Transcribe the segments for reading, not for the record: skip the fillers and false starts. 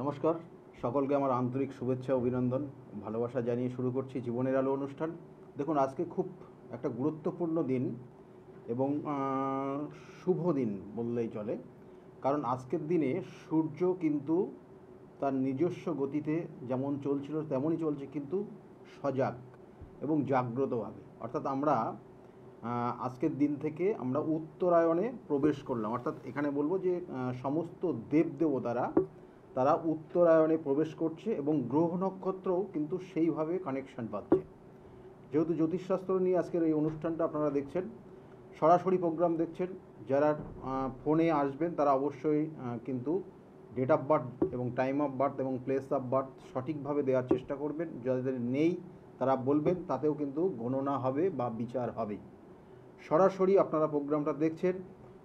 নমস্কার, সকলকে আমার আন্তরিক শুভেচ্ছা অভিনন্দন ভালোবাসা জানিয়ে শুরু করছি জীবনের আলো অনুষ্ঠান। দেখুন, আজকে খুব একটা গুরুত্বপূর্ণ দিন এবং শুভ দিন বললেই চলে। কারণ আজকের দিনে সূর্য কিন্তু তার নিজস্ব গতিতে যেমন চলছিল তেমনই চলছে, কিন্তু সজাগ এবং জাগ্রতভাবে। অর্থাৎ আমরা আজকের দিন থেকে আমরা উত্তরায়ণে প্রবেশ করলাম। অর্থাৎ এখানে বলবো যে সমস্ত দেবদেবতারা তারা উত্তরায়ণে প্রবেশ করছে এবং গ্রহ নক্ষত্রও কিন্তু সেইভাবে কানেকশান পাচ্ছে। যেহেতু জ্যোতিষশাস্ত্র নিয়ে আজকের এই অনুষ্ঠানটা আপনারা দেখছেন, সরাসরি প্রোগ্রাম দেখছেন, যারা ফোনে আসবেন তারা অবশ্যই কিন্তু ডেট অফ বার্থ এবং টাইম অফ বার্থ এবং প্লেস অফ বার্থ সঠিকভাবে দেওয়ার চেষ্টা করবেন। যাদের নেই তারা বলবেন, তাতেও কিন্তু গণনা হবে বা বিচার হবে। সরাসরি আপনারা প্রোগ্রামটা দেখছেন।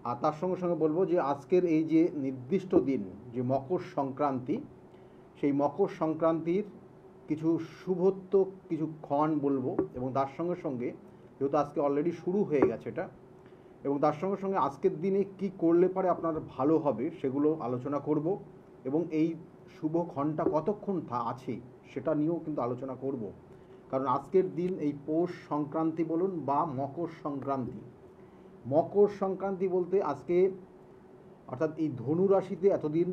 আর তার সঙ্গে সঙ্গে বলবো যে আজকের এই যে নির্দিষ্ট দিন, যে মকর সংক্রান্তি, সেই মকর সংক্রান্তির কিছু শুভত্ব কিছু ক্ষণ বলবো, এবং তার সঙ্গে সঙ্গে যেহেতু আজকে অলরেডি শুরু হয়ে গেছে এটা, এবং তার সঙ্গে সঙ্গে আজকের দিনে কি করলে পারে আপনার ভালো হবে সেগুলো আলোচনা করব, এবং এই শুভ ক্ষণটা কতক্ষণ আছে সেটা নিয়েও কিন্তু আলোচনা করব। কারণ আজকের দিন এই পৌষ সংক্রান্তি বলুন বা মকর সংক্রান্তি, মকর সংক্রান্তি বলতে আজকে অর্থাৎ এই ধনু রাশিতে এতদিন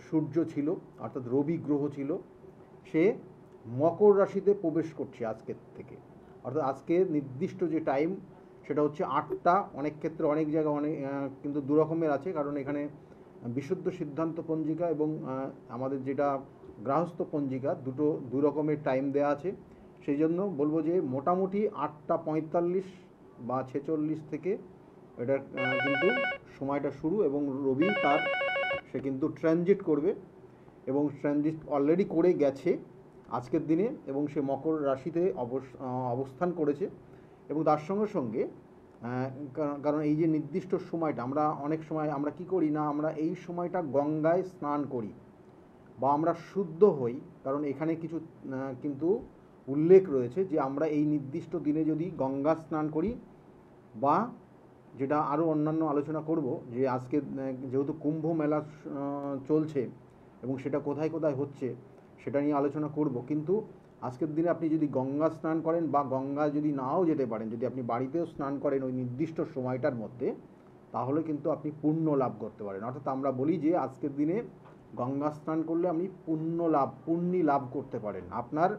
সূর্য ছিল, অর্থাৎ রবি গ্রহ ছিল, সে মকর রাশিতে প্রবেশ করছে আজকের থেকে। অর্থাৎ আজকে নির্দিষ্ট যে টাইম সেটা হচ্ছে 8টা, অনেক ক্ষেত্রে অনেক জায়গায় অনেক কিন্তু দু রকমের আছে। কারণ এখানে বিশুদ্ধ সিদ্ধান্ত পঞ্জিকা এবং আমাদের যেটা গৃহস্থ পঞ্জিকা, দু রকমের টাইম দেওয়া আছে। সেই জন্য বলবো যে মোটামুটি 8:45 বা 46 থেকে এটা কিন্তু সময়টা শুরু, এবং রবি সে কিন্তু ট্রানজিট করবে, এবং ট্রানজিট অলরেডি করে গেছে আজকের দিনে, এবং সে মকর রাশিতে অবস্থান করেছে। এবং তার সঙ্গে সঙ্গে কারণ এই যে নির্দিষ্ট সময়টা আমরা অনেক সময় আমরা কি করি না, আমরা এই সময়টা গঙ্গায় স্নান করি বা আমরা শুদ্ধ হই। কারণ এখানে কিছু কিন্তু উল্লেখ রয়েছে যে আমরা এই নির্দিষ্ট দিনে যদি গঙ্গা স্নান করি, বা যেটা আরও অন্যান্য আলোচনা করব যে আজকে যেহেতু কুম্ভ মেলা চলছে এবং সেটা কোথায় কোথায় হচ্ছে সেটা নিয়ে আলোচনা করব। কিন্তু আজকের দিনে আপনি যদি গঙ্গা স্নান করেন বা গঙ্গা যদি নাও যেতে পারেন, যদি আপনি বাড়িতেও স্নান করেন ওই নির্দিষ্ট সময়টার মধ্যে, তাহলে কিন্তু আপনি পুণ্য লাভ করতে পারেন। অর্থাৎ আমরা বলি যে আজকের দিনে গঙ্গা স্নান করলে আপনি পুণ্যি লাভ করতে পারেন। আপনার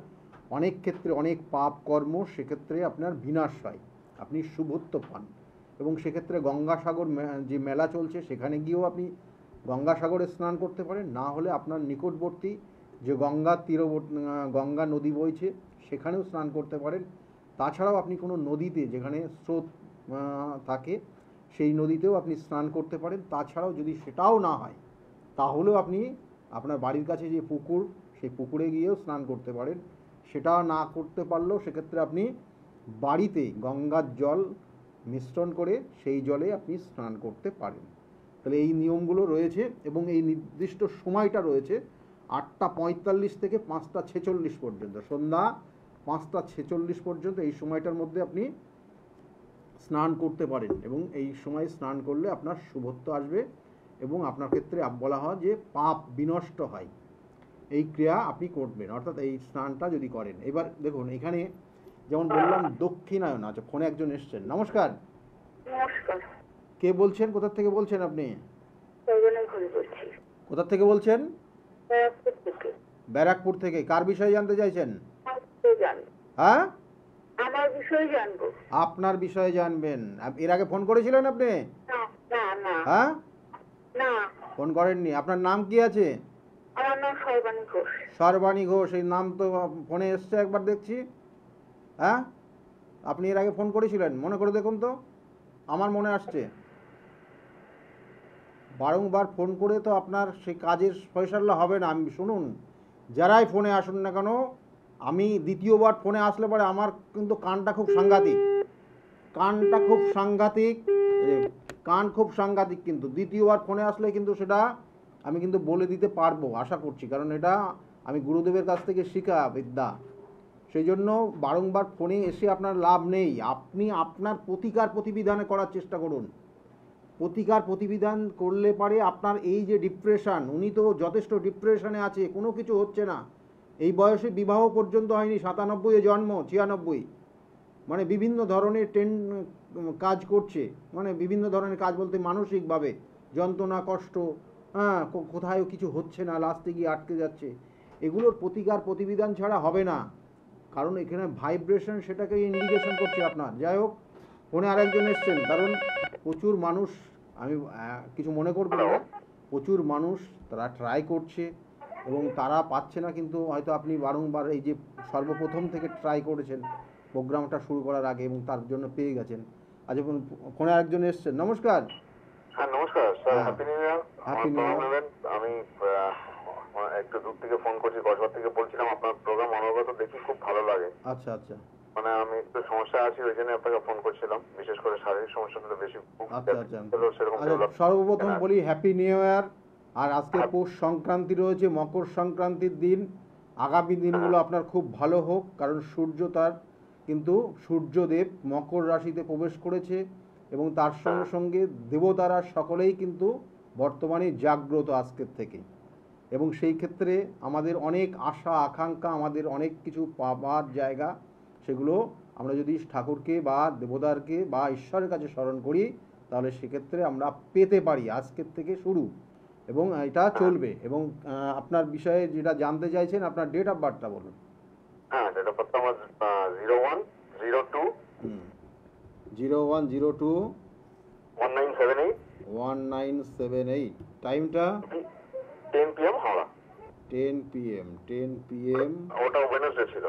অনেক ক্ষেত্রে অনেক পাপ কর্ম সেক্ষেত্রে আপনার বিনাশ হয়, আপনি শুভত্ব পান। এবং সেক্ষেত্রে গঙ্গাসাগর যে মেলা চলছে সেখানে গিয়েও আপনি গঙ্গাসাগরে স্নান করতে পারেন, না হলে আপনার নিকটবর্তী যে গঙ্গা নদী বইছে সেখানেও স্নান করতে পারেন। তাছাড়াও আপনি কোনো নদীতে যেখানে স্রোত থাকে সেই নদীতেও আপনি স্নান করতে পারেন। তাছাড়াও যদি সেটাও না হয় তাহলেও আপনি আপনার বাড়ির কাছে যে পুকুর, সেই পুকুরে গিয়েও স্নান করতে পারেন। সেটা না করতে পারলেও সেক্ষেত্রে আপনি বাড়িতে গঙ্গার জল মিশ্রণ করে সেই জলে আপনি স্নান করতে পারেন। তাহলে এই নিয়মগুলো রয়েছে, এবং এই নির্দিষ্ট সময়টা রয়েছে 8:45 থেকে 5:46 পর্যন্ত, সন্ধ্যা 5:46 পর্যন্ত। এই সময়টার মধ্যে আপনি স্নান করতে পারেন, এবং এই সময় স্নান করলে আপনার শুভত্ব আসবে, এবং আপনার ক্ষেত্রে বলা হয় যে পাপ বিনষ্ট হয়। এই ক্রিয়া আপনি করবেন, অর্থাৎ এই স্নানটা যদি করেন। এবার দেখুন, এখানে যেমন বললাম দক্ষিণায়ন আছে। ফোনে একজন এসছেন। নমস্কার। নমস্কার। কে বলছেন, কোথা থেকে বলছেন আপনি? কোথা থেকে বলছেন? ব্যারাকপুর থেকে। কার বিষয়ে জানতে চাইছেন? হ্যাঁ, আমার বিষয়ে জানবো। আপনার বিষয়ে জানবেন। এর আগে ফোন করেছিলেন আপনি? হ্যাঁ, না, ফোন করেননি। আপনার নাম কি আছে? আমার নাম সর্বাণী ঘোষ। সর্বাণী ঘোষ, এই নাম তো ফোনে এসছে একবার দেখছি। হ্যাঁ, আপনি এর আগে ফোন করেছিলেন, মনে করে দেখুন তো। আমার মনে আসছে বারংবার ফোন করে তো আপনার সেই কাজের ফয়সালা হবে না। আমি শুনুন, যারাই ফোনে আসুন না কেন, আমি দ্বিতীয়বার ফোনে আসলে পরে আমার কিন্তু কানটা খুব সাংঘাতিক, কান খুব সাংঘাতিক। কিন্তু দ্বিতীয়বার ফোনে আসলে কিন্তু সেটা আমি কিন্তু বলে দিতে পারবো, আশা করছি। কারণ এটা আমি গুরুদেবের কাছ থেকে শেখা বিদ্যা। সেই জন্য বারংবার ফোনে এসে আপনার লাভ নেই। আপনি আপনার প্রতিকার প্রতিবিধানে করার চেষ্টা করুন। প্রতিকার প্রতিবিধান করলে পারে আপনার এই যে ডিপ্রেশন, উনি তো যথেষ্ট ডিপ্রেশনে আছে, কোনো কিছু হচ্ছে না, এই বয়সে বিবাহ পর্যন্ত হয়নি, 97-এ জন্ম, 96, মানে বিভিন্ন ধরনের কাজ করছে, মানে বিভিন্ন ধরনের কাজ বলতে মানসিকভাবে যন্ত্রণা, কষ্ট, হ্যাঁ, কোথায় কিছু হচ্ছে না, লাস্টে গিয়ে আটকে যাচ্ছে। এগুলোর প্রতিকার প্রতিবিধান ছাড়া হবে না, কারণ এখানে ভাইব্রেশন সেটাকে ইন্ডিকেশন করছে আপনার। যাই হোক, ফোনে আরেকজন এসছেন, কারণ প্রচুর মানুষ, আমি কিছু মনে করবেন না, প্রচুর মানুষ তারা ট্রাই করছে এবং তারা পাচ্ছে না, কিন্তু হয়তো আপনি বারংবার এই যে সর্বপ্রথম থেকে ট্রাই করেছেন প্রোগ্রামটা শুরু করার আগে এবং তার জন্য পেয়ে গেছেন। আজ ফোনে আরেকজন এসছেন। নমস্কার। হ্যাঁ নমস্কার স্যার, হ্যাঁ। Happy new year. Happy New Year। আমি একটু দূর থেকে ফোন করছি, কসবা থেকে বলছিলাম। আপনার প্রোগ্রাম অনবরত দেখি, খুব ভালো লাগে। আচ্ছা আচ্ছা মানে আমি একটু সমস্যা আছি, ওই জন্য আপনাকে ফোন করছিলাম, বিশেষ করে শারীরিক সমস্যাগুলো বেশি আচ্ছা আচ্ছা সেরকম আচ্ছা develop সর্বপ্রথম না। বলি হ্যাপি নিউ ইয়ার। আর আজকে পৌষ সংক্রান্তি রয়েছে, মকর সংক্রান্তির দিন। আগামী দিনগুলো আপনার খুব ভালো হোক, কারণ সূর্য তার কিন্তু সূর্যদেব মকর রাশিতে প্রবেশ করেছে এবং তার সঙ্গে সঙ্গে দেবতারা সকলেই কিন্তু বর্তমানে জাগ্রত আজকের থেকে, এবং সেই ক্ষেত্রে আমাদের অনেক আশা আকাঙ্ক্ষা, আমাদের অনেক কিছু পাওয়ার জায়গা, সেগুলো আমরা যদি ঠাকুরকে বা দেবতারকে বা ঈশ্বরের কাছে স্মরণ করি, তাহলে সেক্ষেত্রে আমরা পেতে পারি। আজকের থেকে শুরু এবং এটা চলবে। এবং আপনার বিষয়ে যেটা জানতে চাইছেন, আপনার ডেট অফ বার্থটা বলুন। হ্যাঁ, এটা প্রথম আমার 0102 0102 1978 1978। টাইমটা 10 PM হাওড়া। 10 PM 10 PM ওটা ওয়েডনেসডে ছিল।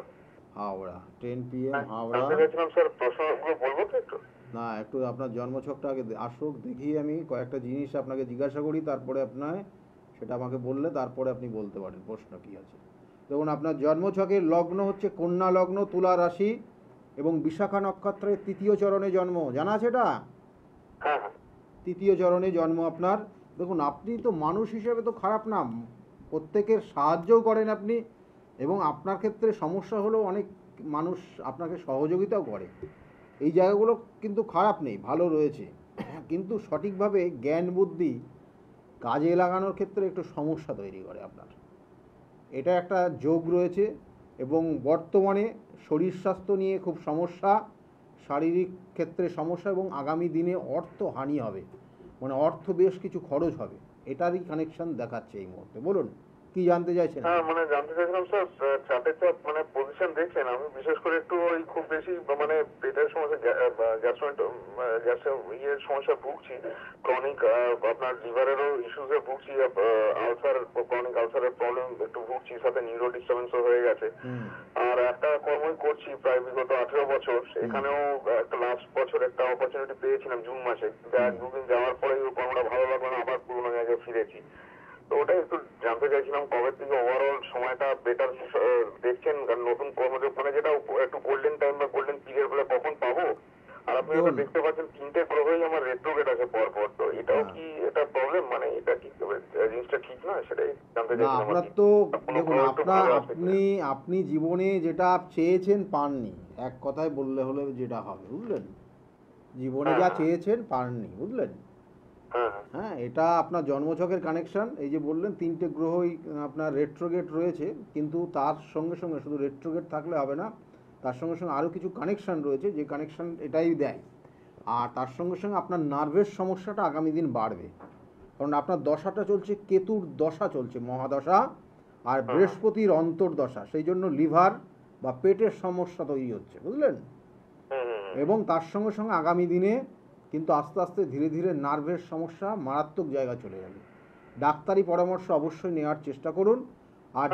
হাওড়া। 10 PM হাওড়া। জানতে চাইছিলাম স্যার, প্রশ্নগুলো বলবো তো একটু? না, একটু আপনার জন্মছকটা আগে আসুক, দেখি আমি কয়েকটা জিনিস আপনাকে জিজ্ঞাসা করি, তারপরে আপনার সেটা আমাকে বললে তারপরে আপনি বলতে পারেন প্রশ্ন কী আছে। দেখুন, আপনার জন্মছকের লগ্ন হচ্ছে কন্যা লগ্ন, তুলা রাশি এবং বিশাখা নক্ষত্রের তৃতীয় চরণে জন্ম। জানা আছে এটা? হ্যাঁ হ্যাঁ। তৃতীয় চরণে জন্ম আপনার। দেখুন, আপনি তো মানুষ হিসেবে তো খারাপ না, প্রত্যেকের সাহায্যও করেন আপনি, এবং আপনার ক্ষেত্রে সমস্যা হলেও অনেক মানুষ আপনাকে সহযোগিতাও করে। এই জায়গাগুলো কিন্তু খারাপ নেই, ভালো রয়েছে, কিন্তু সঠিকভাবে জ্ঞান বুদ্ধি কাজে লাগানোর ক্ষেত্রে একটু সমস্যা তৈরি করে আপনার। এটা একটা যোগ রয়েছে, এবং বর্তমানে শরীর স্বাস্থ্য নিয়ে খুব সমস্যা, শারীরিক ক্ষেত্রে সমস্যা, এবং আগামী দিনে অর্থ হানি হবে, মানে অর্থ বেশ কিছু খরচ হবে, এটারই কানেকশন দেখাচ্ছে এই মুহূর্তে। বলুন, কি জানতে চাইছেন? হ্যাঁ, মানে জানতে চাইছিলাম স্যার, চার্টে তো মানে পজিশন দেখছেন, আমি বিশেষ করে একটু ওই খুব বেশি মানে পেটের সমস্যা, গ্যাসের ইয়ের সমস্যা ভুগছি, ক্রনিক আপনার লিভারেরও ইস্যুসে ভুগছি, আলসার, ক্রনিক আলসারের প্রবলেম একটু ভুগছি, সাথে নিউরো ডিস্টার্বেন্সও হয়ে গেছে। আর একটা কর্মই করছি প্রায় বিগত 18 বছর, সেখানেও একটা লাস্ট বছর একটা অপরচুনিটি পেয়েছিলাম জুন মাসে, এক দুদিন যাওয়ার পরে ওই কর্মটা ভালো লাগলো না, আবার পুরোনো জায়গায় ফিরেছি। তো ওটাই একটু জানতে চাইছিলাম, কবে থেকে ওভারঅল সময়টা বেটার দেখছেন, কারণ নতুন কর্মযোগ মানে যেটা একটু গোল্ডেন টাইম বা গোল্ডেন পিরিয়ড বলে কখন পাবো? আর আপনি হয়তো দেখতে পাচ্ছেন 3টে গ্রহই আমার রেট্রোগেট আছে পরপর, তো এটাও কি এটা প্রবলেম, মানে এটা কি জিনিসটা ঠিক না, সেটাই জানতে না, চাইছিলাম। আপনার তো দেখুন, আপনি জীবনে যেটা চেয়েছেন পাননি, এক কথায় বললে হলে যেটা হবে, বুঝলেন? জীবনে যা চেয়েছেন পাননি, বুঝলেন? হ্যাঁ হ্যাঁ, এটা আপনার জন্মছকের কানেকশন। এই যে বললেন 3টে গ্রহই আপনার রেট্রোগেট রয়েছে, কিন্তু তার সঙ্গে সঙ্গে শুধু রেট্রোগেট থাকলে হবে না, তার সঙ্গে সঙ্গে আরও কিছু কানেকশন রয়েছে, যে কানেকশন এটাই দেয়। আর তার সঙ্গে সঙ্গে আপনার নার্ভের সমস্যাটা আগামী দিন বাড়বে, কারণ আপনার দশাটা চলছে, কেতুর দশা চলছে, মহাদশা, আর বৃহস্পতির অন্তর্দশা, সেই জন্য লিভার বা পেটের সমস্যা তৈরি হচ্ছে, বুঝলেন? এবং তার সঙ্গে সঙ্গে আগামী দিনে কিন্তু আস্তে আস্তে ধীরে ধীরে নার্ভের সমস্যা মারাত্মক জায়গায় চলে যাবে। ডাক্তারি পরামর্শ অবশ্যই নেওয়ার চেষ্টা করুন। আর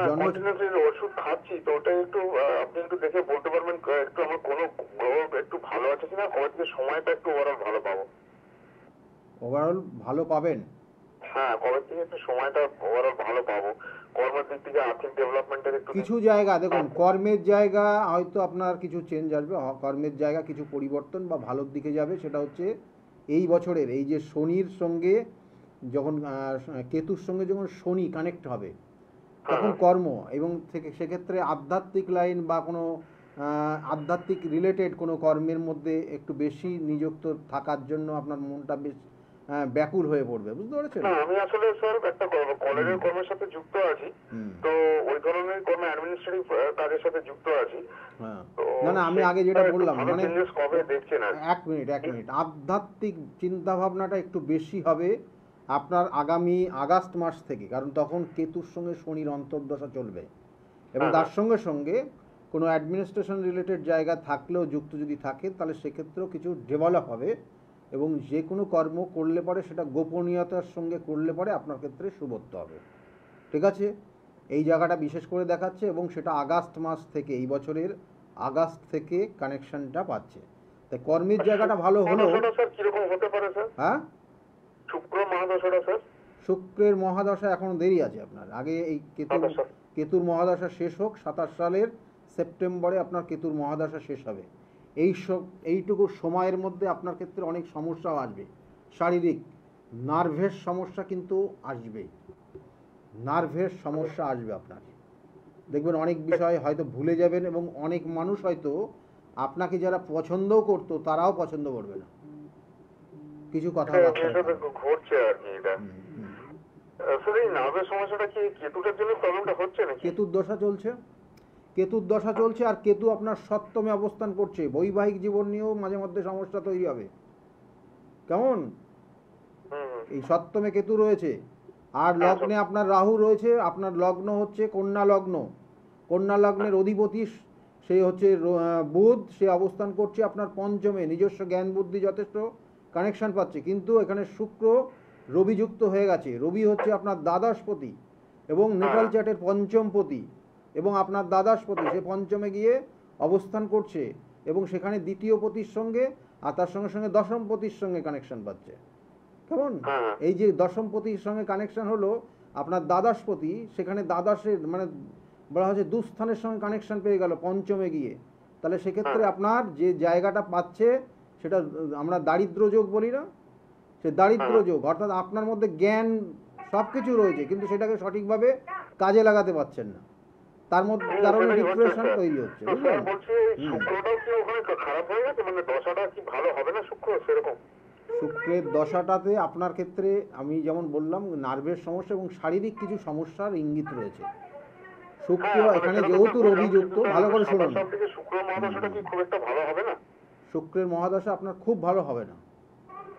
ওষুধ খাচ্ছি, তো ওটা একটু আপনি একটু দেখে বলতে পারবেন একটু আমার কোনো গ্রহ একটু ভালো আছে কিনা, কবে থেকে সময়টা একটু ওভারঅল ভালো পাবো? ওভারঅল ভালো পাবেন? হ্যাঁ, কবে থেকে একটু সময়টা ওভারঅল ভালো পাবো, কর্মের দিক থেকে আর্থিক ডেভেলপমেন্টের একটু কিছু জায়গা দেখুন, কর্মের জায়গা হয়তো আপনার কিছু চেঞ্জ আসবে, কর্মের জায়গা কিছু পরিবর্তন বা ভালোর দিকে যাবে। সেটা হচ্ছে এই বছরের এই যে শনির সঙ্গে যখন কেতুর সঙ্গে যখন শনি কানেক্ট হবে, তখন কর্ম এবং সেক্ষেত্রে আধ্যাত্মিক লাইন বা কোনো আধ্যাত্মিক রিলেটেড কোনো কর্মের মধ্যে একটু বেশি নিযুক্ত থাকার জন্য আপনার মনটা বেশ ব্যাকুল হয়ে পড়বে, বুঝতে পেরেছেন? না আমি আসলে স্যার একটা কলেজের কর্মের সাথে যুক্ত আছি, তো ওই ধরনের কোনো অ্যাডমিনিস্ট্রেটিভ কাজের সাথে যুক্ত আছি। হ্যাঁ, তো না না, আমি আগে যেটা বললাম, ভালো মানে চেঞ্জেস কবে দেখছেন আর এক মিনিট, আধ্যাত্মিক চিন্তাভাবনাটা একটু বেশি হবে আপনার আগামী আগস্ট মাস থেকে, কারণ তখন কেতুর সঙ্গে শনির অন্তর্দশা চলবে, এবং তার সঙ্গে সঙ্গে কোনো অ্যাডমিনিস্ট্রেশন রিলেটেড জায়গা থাকলেও যুক্ত যদি থাকে, তাহলে সেক্ষেত্রেও কিছু ডেভেলপ হবে, এবং যে কোনো কর্ম করলে পরে সেটা গোপনীয়তার সঙ্গে করলে পরে আপনার ক্ষেত্রে শুভত্ব হবে, ঠিক আছে? এই জায়গাটা বিশেষ করে দেখাচ্ছে, এবং সেটা আগস্ট মাস থেকে, এই বছরের আগস্ট থেকে কানেকশনটা পাচ্ছে। তাই কর্মের জায়গাটা ভালো হলো। স্যার কিরকম হতে পারে স্যার? হ্যাঁ, শুক্র মহাদশাটা স্যার? শুক্রের মহাদশা এখন দেরি আছে আপনার, আগে এই কেতুর মহাদশা শেষ হোক, 27 সালের সেপ্টেম্বরে আপনার কেতুর মহাদশা শেষ হবে। এইটুকু সময়ের মধ্যে আপনার ক্ষেত্রে অনেক সমস্যাও আসবে, শারীরিক নার্ভের সমস্যা কিন্তু আসবে, নার্ভের সমস্যা আসবে আপনার, দেখবেন অনেক বিষয় হয়তো ভুলে যাবেন, এবং অনেক মানুষ হয়তো আপনাকে যারা পছন্দও করতো তারাও পছন্দ করবে না, কিছু কথাবার্তা ঘটছে আর কি এটা। স্যার এই নার্ভের সমস্যাটা কি কেতুটার জন্য প্রবলেমটা হচ্ছে নাকি? কেতুর দশা চলছে, কেতুর দশা চলছে, আর কেতু আপনার সপ্তমে অবস্থান করছে, বৈবাহিক জীবন নিয়েও মাঝে মধ্যে সমস্যা তৈরি হবে, কেমন? এই সপ্তমে কেতু রয়েছে, আর লগ্নে আপনার রাহু রয়েছে, আপনার লগ্ন হচ্ছে কন্যা লগ্ন, কন্যা লগ্নের অধিপতি সে হচ্ছে বুধ, সে অবস্থান করছে আপনার পঞ্চমে, নিজস্ব জ্ঞান বুদ্ধি যথেষ্ট কানেকশন পাচ্ছে, কিন্তু এখানে শুক্র রবি যুক্ত হয়ে গেছে, রবি হচ্ছে আপনার দ্বাদশপতি এবং নেটাল চার্টের পঞ্চমপতি, এবং আপনার দ্বাদশপতি সে পঞ্চমে গিয়ে অবস্থান করছে, এবং সেখানে দ্বিতীয় পতির সঙ্গে আর তার সঙ্গে সঙ্গে দশমপতির সঙ্গে কানেকশন পাচ্ছে, কেমন? এই যে দশমপতির সঙ্গে কানেকশন হলো, আপনার দ্বাদশপতি সেখানে দ্বাদশের মানে বলা হচ্ছে দুস্থানের সঙ্গে কানেকশন পেয়ে গেল পঞ্চমে গিয়ে, তাহলে সেক্ষেত্রে আপনার যে জায়গাটা পাচ্ছে সেটা আমরা দারিদ্র যোগ বলি না, সে দারিদ্র যোগ, অর্থাৎ আপনার মধ্যে জ্ঞান সব কিছু রয়েছে, কিন্তু সেটাকে সঠিকভাবে কাজে লাগাতে পারছেন না, তার মধ্যে কারণে ডিপ্রেশন তৈরি হচ্ছে, বুঝলেন? শুক্রের দশাটাতে আপনার ক্ষেত্রে আমি যেমন বললাম নার্ভের সমস্যা এবং শারীরিক কিছু সমস্যার ইঙ্গিত রয়েছে। শুক্র এখানে যেহেতু রবি যুক্ত, ভালো করে শুনুন, শুক্রের মহাদশা আপনার খুব ভালো হবে না,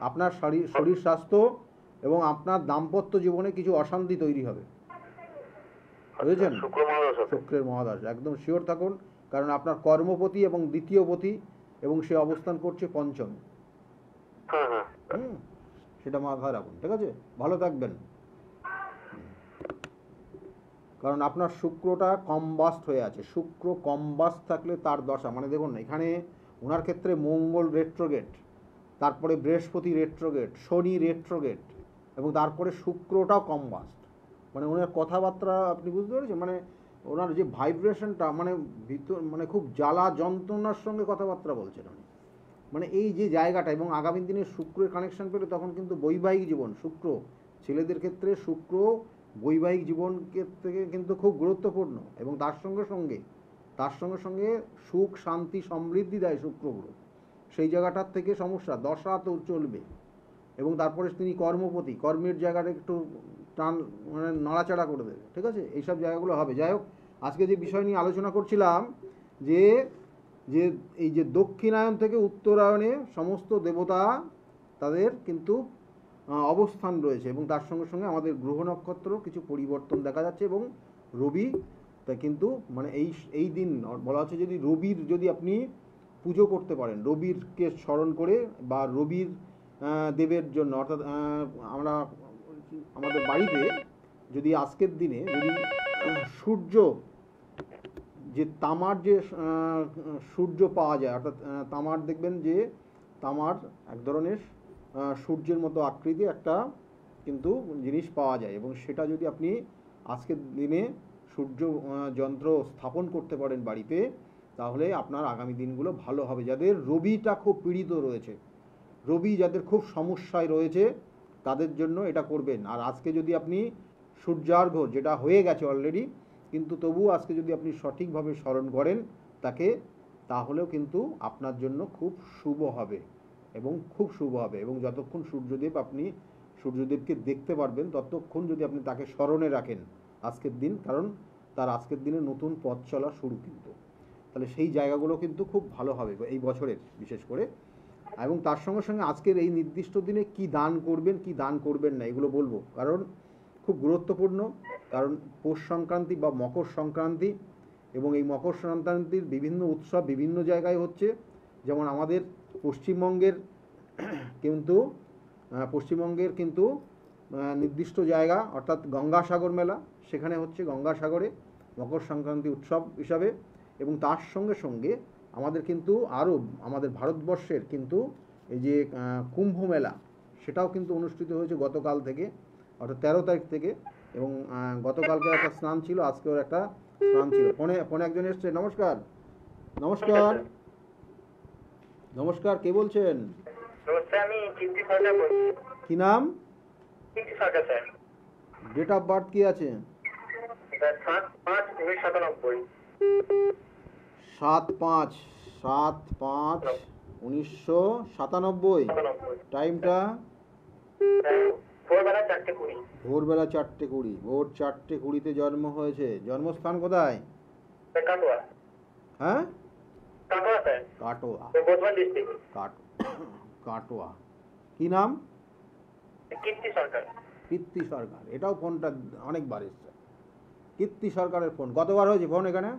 আপনার শরীর স্বাস্থ্য এবং আপনার দাম্পত্য জীবনে কিছু অশান্তি তৈরি হবে, বুঝেছেন? শুক্রের মহাদশা একদম শিওর থাকুন, কারণ আপনার কর্মপতি এবং দ্বিতীয় পতি, এবং সে অবস্থান করছে পঞ্চমে, সেটা মাথায় রাখুন, ঠিক আছে? ভালো থাকবেন, কারণ আপনার শুক্রটা কম্বাস্ট হয়ে আছে, শুক্র কম্বাস্ট থাকলে তার দশা, মানে দেখুন এখানে ওনার ক্ষেত্রে মঙ্গল রেট্রোগেট, তারপরে বৃহস্পতি রেট্রোগেট, শনি রেট্রোগেট, এবং তারপরে শুক্রটাও কম্বাস্ট, মানে ওনার কথাবার্তা আপনি বুঝতে পেরেছেন, মানে ওনার যে ভাইব্রেশনটা, মানে ভিতর মানে খুব জ্বালা যন্ত্রণার সঙ্গে কথাবার্তা বলছেন উনি, মানে এই যে জায়গাটা, এবং আগামী দিনে শুক্রের কানেকশন পেলে তখন কিন্তু বৈবাহিক জীবন, শুক্র ছেলেদের ক্ষেত্রে শুক্র বৈবাহিক জীবন থেকে কিন্তু খুব গুরুত্বপূর্ণ, এবং তার সঙ্গে সঙ্গে সুখ শান্তি সমৃদ্ধি দেয় শুক্রগুলো, সেই জায়গাটার থেকে সমস্যা দশা তো চলবে, এবং তারপরে তিনি কর্মপতি, কর্মের জায়গাটা একটু টান মানে নাড়াচাড়া করে দেবে, ঠিক আছে? এইসব জায়গাগুলো হবে। যাই হোক, আজকে যে বিষয় নিয়ে আলোচনা করছিলাম, যে যে এই যে দক্ষিণায়ন থেকে উত্তরায়ণে সমস্ত দেবতা তাদের কিন্তু অবস্থান রয়েছে, এবং তার সঙ্গে সঙ্গে আমাদের গ্রহ নক্ষত্র কিছু পরিবর্তন দেখা যাচ্ছে, এবং রবি তা কিন্তু মানে এই দিন বলা হচ্ছে, যদি রবির যদি আপনি পুজো করতে পারেন, রবিরকে স্মরণ করে, বা রবির দেবের জন্য, অর্থাৎ আমরা আমাদের বাড়িতে যদি আজকের দিনে যদি সূর্য যে তামার যে সূর্য পাওয়া যায়, অর্থাৎ তামার দেখবেন যে তামার এক ধরনের সূর্যের মতো আকৃতি একটা কিন্তু জিনিস পাওয়া যায়, এবং সেটা যদি আপনি আজকের দিনে সূর্য যন্ত্র স্থাপন করতে পারেন বাড়িতে, তাহলে আপনার আগামী দিনগুলো ভালো হবে। যাদের রবিটা খুব পীড়িত রয়েছে, রবি যাদের খুব সমস্যায় রয়েছে, তাদের জন্য এটা করবেন। আর আজকে যদি আপনি সূর্যার্ঘ, যেটা হয়ে গেছে অলরেডি, কিন্তু তবুও আজকে যদি আপনি সঠিকভাবে স্মরণ করেন তাকে, তাহলেও কিন্তু আপনার জন্য খুব শুভ হবে। এবং খুব শুভ হবে। এবং যতক্ষণ সূর্যদেবকে দেখতে পারবেন ততক্ষণ যদি আপনি তাকে স্মরণে রাখেন আজকের দিন, কারণ তার আজকের দিনে নতুন পথ চলা শুরু কিন্তু, তাহলে সেই জায়গাগুলো কিন্তু খুব ভালো হবে এই বছরের বিশেষ করে। এবং তার সঙ্গে সঙ্গে আজকের এই নির্দিষ্ট দিনে কি দান করবেন কি দান করবেন না এগুলো বলবো, কারণ খুব গুরুত্বপূর্ণ। কারণ পৌষ সংক্রান্তি বা মকর সংক্রান্তি, এবং এই মকর সংক্রান্তির বিভিন্ন উৎসব বিভিন্ন জায়গায় হচ্ছে। যেমন আমাদের পশ্চিমবঙ্গের কিন্তু নির্দিষ্ট জায়গা অর্থাৎ গঙ্গাসাগর মেলা, সেখানে হচ্ছে গঙ্গাসাগরে মকর সংক্রান্তি উৎসব হিসাবে। এবং তার সঙ্গে সঙ্গে আমাদের কিন্তু আরও আমাদের ভারতবর্ষের কিন্তু এই যে কুম্ভ মেলা, সেটাও কিন্তু অনুষ্ঠিত হয়েছে গতকাল থেকে, অর্থাৎ 13 তারিখ থেকে। এবং গতকালকে একটা স্নান ছিল, আজকেও একটা স্নান ছিল। ফোনে একজন এসছে। নমস্কার। নমস্কার। নমস্কার, কে বলছেন? নমস্কার, আমি কীর্তি সরকার বলছি। কি নাম? কীর্তি সরকার স্যার। ডেট অফ বার্থ কি আছে? 7/5/1997। 7/5/1997। টাইমটা? ভোরবেলা 4:20। ভোরবেলা 4:20। ভোর 4:20-তে জন্ম হয়েছে। জন্মস্থান কোথায়? কাটোয়া। হ্যাঁ, কাটোয়া স্যার, কাটোয়া। বর্ধমান ডিস্ট্রিক্ট। কাটোয়া। কি নাম? কীর্তি সরকার। কীর্তি সরকার। এটাও ফোনটা অনেকবার এসছে। কীর্তি সরকারের ফোন কতবার হয়েছে ফোন এখানে?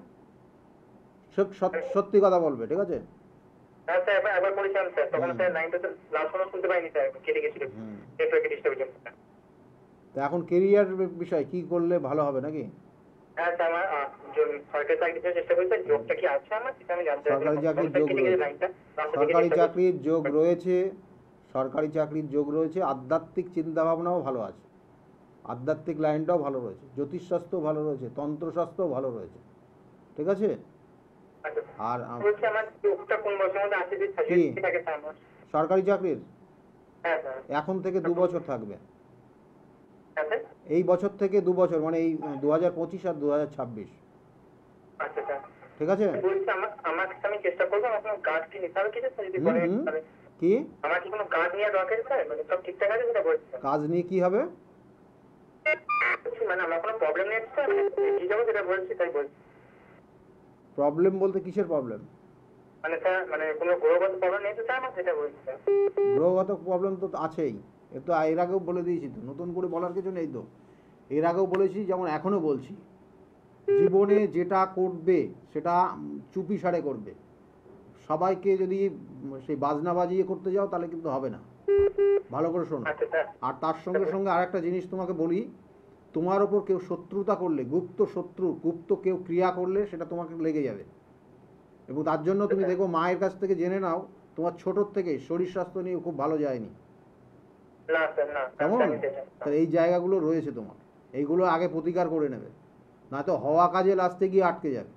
সত্যি কথা বলবে, ঠিক আছে? হ্যাঁ স্যার, একবার করেছিলাম স্যার, তখন স্যার লাইনটা তো লাস্ট সময় শুনতে পাইনি স্যার, কেটে গেছিল, নেটওয়ার্কের ডিস্টার্বের জন্য। তা এখন কেরিয়ার বিষয় কি করলে ভালো হবে নাকি? হ্যাঁ স্যার, আমার সরকারি চাকরির জন্য চেষ্টা করছি, যোগটা কি আছে আমার সেটা আমি জানতে চাই। সরকারি চাকরির যোগ রয়েছে। সরকারি চাকরির যোগ রয়েছে। সরকারি চাকরির যোগ রয়েছে। আধ্যাত্মিক চিন্তাভাবনাও ভালো আছে। আধ্যাত্মিক লাইনটাও ভালো রয়েছে। জ্যোতিষশাস্ত্রও ভালো রয়েছে। তন্ত্রশাস্ত্রও ভালো রয়েছে, ঠিক আছে? আর বলছি আমার যোগটা কোন বছরের মধ্যে আছে, যে থাকে স্যার আমার? সরকারি চাকরির হ্যাঁ স্যার। এখন থেকে 2 বছর থাকবে। হ্যাঁ স্যার। এই বছর থেকে 2 বছর, মানে এই 2025 আর 2026, আচ্ছা স্যার, ঠিক আছে? বলছি আমার আমি চেষ্টা করবো। আমার কোনো গার্ড কি নিতে হবে কিছু স্যার, যদি বলে তাহলে? কি আমার কি কোনো গার্ড নেওয়া দরকার স্যার? মানে সব ঠিকঠাক আছে সেটা বলছি স্যার। কাজ নিয়ে কি হবে? মানে আমার কোনো প্রবলেম নেই স্যার, কি যাবো সেটা বলছি, তাই বলছি। প্রবলেম বলতে কিসের প্রবলেম? মানে স্যার, মানে কোনো গ্রহগত প্রবলেম নেই তো স্যার আমার, সেটা বলছি স্যার। গ্রহগত প্রবলেম তো আছেই। এ তো এর আগেও বলে দিয়েছি, তো নতুন করে বলার কিছু নেই তো। এর আগেও বলেছি, যেমন এখনও বলছি, জীবনে যেটা করবে সেটা চুপি সারে করবে। সবাইকে যদি সেই বাজনা বাজিয়ে করতে যাও তাহলে কিন্তু হবে না। ভালো করে শোনো। আচ্ছা স্যার। আর তার সঙ্গে সঙ্গে আরেকটা জিনিস তোমাকে বলি, তোমার ওপর কেউ শত্রুতা করলে, গুপ্ত কেউ ক্রিয়া করলে সেটা তোমাকে লেগে যাবে। এবং তার জন্য তুমি দেখো, মায়ের কাছ থেকে জেনে নাও, তোমার ছোটোর থেকে শরীর স্বাস্থ্য নিয়ে খুব ভালো যায়নি, না স্যার, না কেমন? তাহলে এই জায়গাগুলো রয়েছে তোমার, এইগুলো আগে প্রতিকার করে নেবে, নয়তো হওয়া কাজে লাস্টে গিয়ে আটকে যাবে।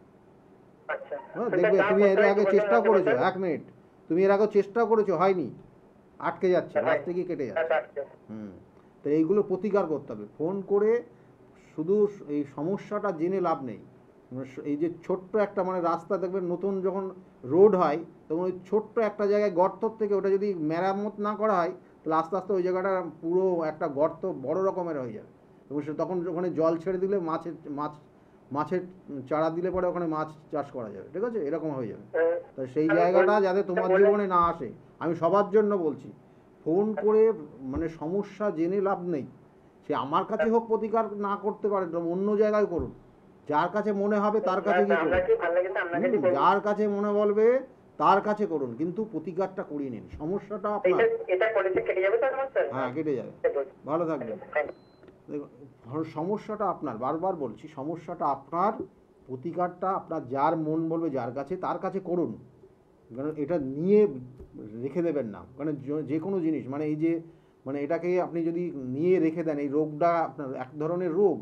আচ্ছা হ্যাঁ, দেখবে তুমি এর আগে চেষ্টা করেছো, 1 মিনিট, তুমি এর আগে চেষ্টা করেছো, হয়নি, আটকে যাচ্ছে, লাস্টে গিয়ে কেটে যাচ্ছে। তো এইগুলো প্রতিকার করতে হবে। ফোন করে শুধু এই সমস্যাটা জেনে লাভ নেই। এই যে ছোট্ট একটা মানে রাস্তা দেখবেন, নতুন যখন রোড হয় তখন ওই ছোট্ট একটা জায়গায় গর্তর থেকে ওটা যদি মেরামত না করা হয়, তাহলে আস্তে আস্তে ওই জায়গাটা পুরো একটা গর্ত বড় রকমের হয়ে যাবে। এবং সে তখন ওখানে জল ছেড়ে দিলে মাছের চারা দিলে পরে ওখানে মাছ চাষ করা যাবে, ঠিক আছে? এরকম হয়ে যাবে। তাই সেই জায়গাটা যাতে তোমার জীবনে না আসে, আমি সবার জন্য বলছি, ফোন করে মানে সমস্যা জেনে লাভ নেই। সে আমার কাছে হোক, প্রতিকার না করতে পারেন, অন্য জায়গায় করুন, যার কাছে মনে হবে তার কাছে গিয়ে করুন। যার কাছে মনে বলবে তার কাছে করুন, কিন্তু প্রতিকারটা করিয়ে নিন। সমস্যাটা আপনার। হ্যাঁ, কেটে যাবে। ভালো থাকবেন। দেখুন, সমস্যাটা আপনার, বারবার বলছি, সমস্যাটা আপনার, প্রতিকারটা আপনার যার মন বলবে, যার কাছে, তার কাছে করুন। কারণ এটা নিয়ে রেখে দেবেন না। কারণ যে কোনো জিনিস মানে এই যে মানে এটাকে আপনি যদি নিয়ে রেখে দেন, এই রোগটা আপনার এক ধরনের রোগ,